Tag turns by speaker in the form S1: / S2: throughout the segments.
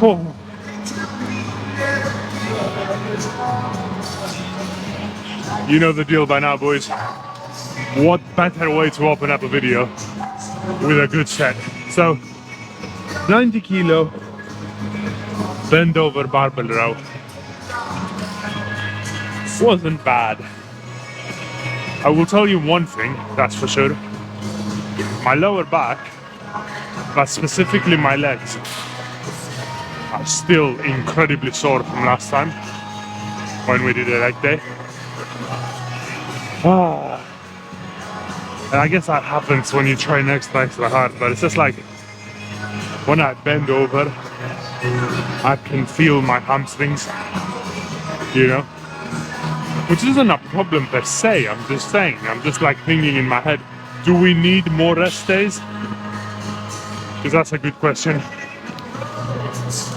S1: Oh. You know the deal by now, boys. What better way to open up a video with a good set? So, 90 kilo bend over barbell row. Wasn't bad. I will tell you one thing, that's for sure. My lower back, but specifically my legs, are still incredibly sore from last time when we did a leg day. And I guess that happens when you train extra hard, but it's just like when I bend over, I can feel my hamstrings, you know? Which isn't a problem per se, I'm just saying, I'm just like thinking in my head, do we need more rest days? Because that's a good question.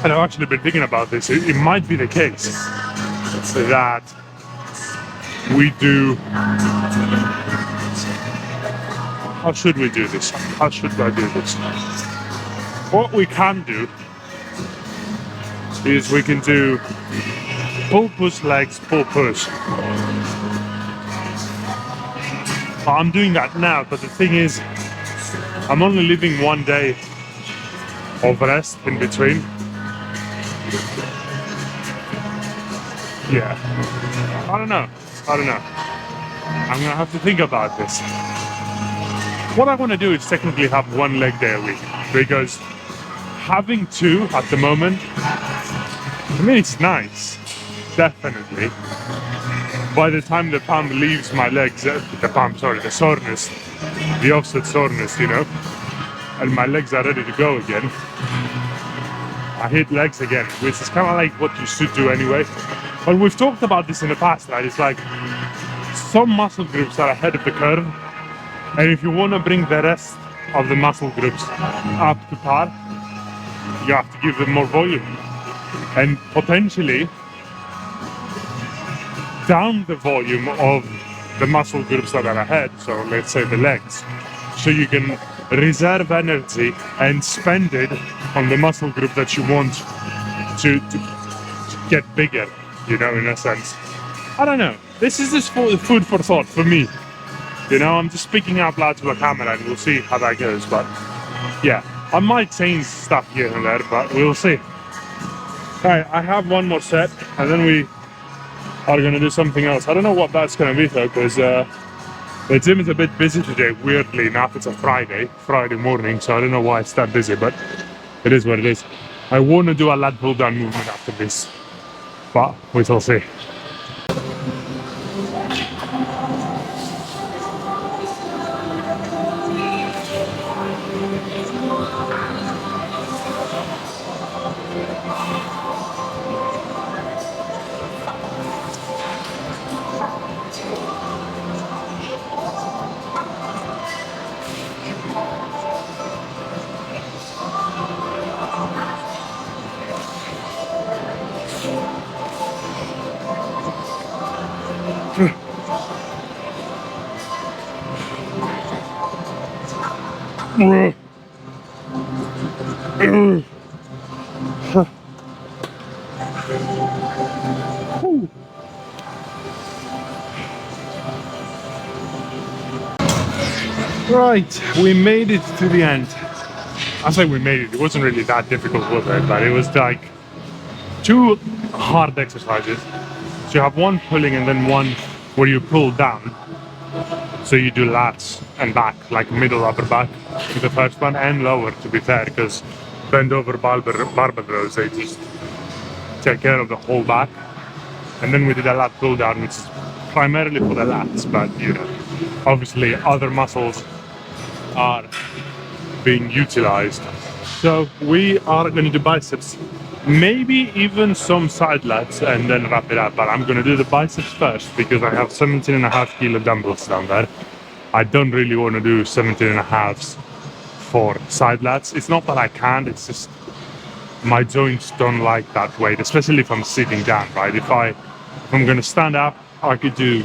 S1: And I've actually been thinking about this. It might be the case that we do. How should we do this? How should I do this? What we can do is we can do pull, push, legs, pull, push. I'm doing that now, but the thing is, I'm only leaving one day of rest in between. Yeah. I don't know. I'm gonna have to think about this. What I want to do is technically have one leg day a week, because having two at the moment, I mean, it's nice, definitely. By the time the pump leaves my legs, the soreness, the offset soreness, you know, and my legs are ready to go again, I hit legs again, which is kind of like what you should do anyway. But we've talked about this in the past, right? It's like some muscle groups are ahead of the curve, and if you want to bring the rest of the muscle groups up to par, you have to give them more volume and potentially down the volume of the muscle groups that are ahead, so let's say the legs, so you can reserve energy and spend it on the muscle group that you want to get bigger, you know, in a sense. I don't know, this is just food for thought for me, you know. I'm just speaking out loud to a camera and we'll see how that goes. But yeah, I might change stuff here and there, but we'll see. Alright, I have one more set and then we are gonna do something else. I don't know what that's gonna be though, because the gym is a bit busy today, weirdly enough. It's a Friday morning, so I don't know why it's that busy, but it is what it is. I want to do a lat pull down movement after this, but we shall see. Right, we made it to the end. I say we made it, it wasn't really that difficult, was it? But it was like two hard exercises. So you have one pulling and then one where you pull down. So you do lats and back, like middle upper back with the first one, and lower, to be fair, because bend over barbell rows, they just take care of the whole back. And then we did a lat pull down, which is primarily for the lats, but you know, obviously other muscles are being utilized. So we are going to do biceps, maybe even some side lats, and then wrap it up. But I'm going to do the biceps first because I have 17.5 kilo dumbbells down there. I don't really want to do 17.5s for side lats. It's not that I can't, it's just my joints don't like that weight, especially if I'm sitting down, right? If I'm going to stand up, I could do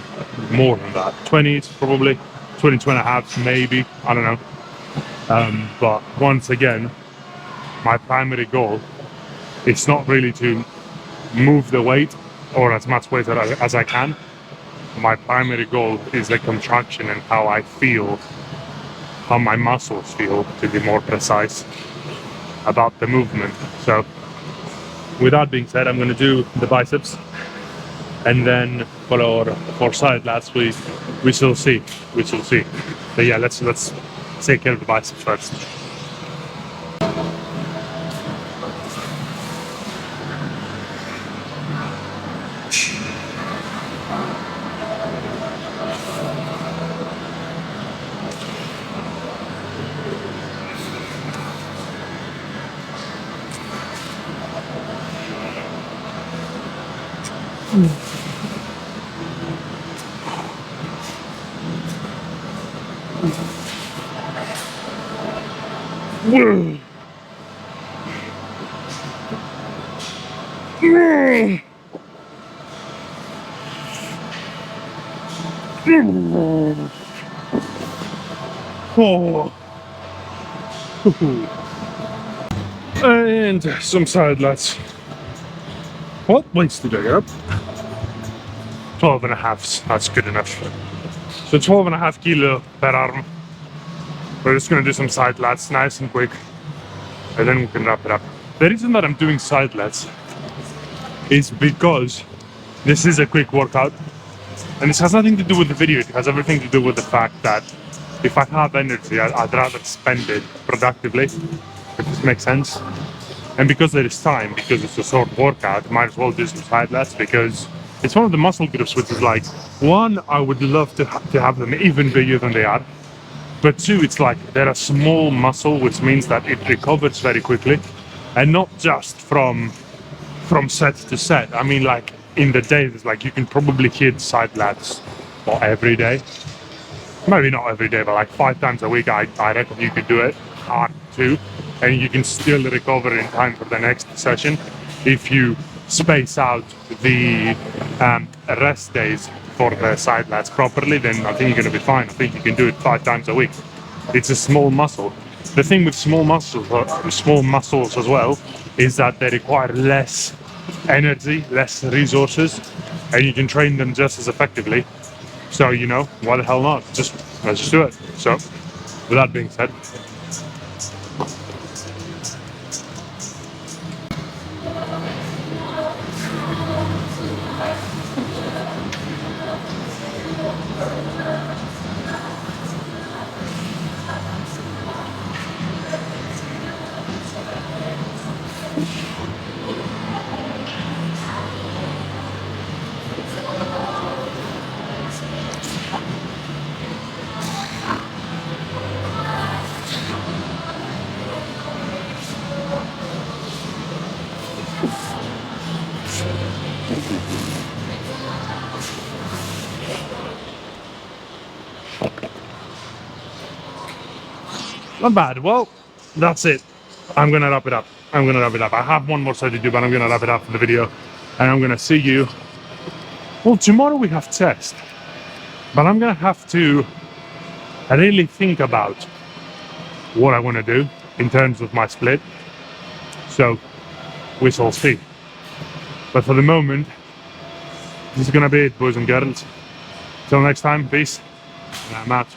S1: more than that, 20s probably, 22 and a half, maybe, I don't know. But once again, my primary goal is not really to move the weight or as much weight as I can. My primary goal is the contraction and how I feel, how my muscles feel, to be more precise about the movement. So with that being said, I'm going to do the biceps, and then for side lats we shall see. But yeah, let's take care of the biceps first. Oh. And some side lats. What weights did I get up? 12 and a half, that's good enough. So 12 and a half kilo per arm. We're just gonna do some side lats, nice and quick, and then we can wrap it up. The reason that I'm doing side lats is because this is a quick workout, and this has nothing to do with the video. It has everything to do with the fact that if I have energy, I'd rather spend it productively, if this makes sense. And because there is time, because it's a short workout, might as well do some side lats, because it's one of the muscle groups which is like, one, I would love to have them even bigger than they are. But two, it's like they're a small muscle, which means that it recovers very quickly, and not just from set to set. I mean, like in the day, it's like you can probably hit side lats every day. Maybe not every day, but like 5 times a week, I reckon you could do it hard too, and you can still recover in time for the next session if you space out the rest days for the side lats properly. Then I think you're going to be fine. I think you can do it 5 times a week. It's a small muscle. The thing with small muscles as well, is that they require less energy, less resources, and you can train them just as effectively. So, you know, why the hell not? Let's just do it. So, with that being said, not bad. Well, that's it. I'm gonna wrap it up. I have one more side to do, but I'm gonna wrap it up for the video, and I'm gonna see you. Well, tomorrow we have test, but I'm gonna have to really think about what I want to do in terms of my split. So we shall see. But for the moment, this is gonna be it, boys and girls. Till next time, peace, and I'm out.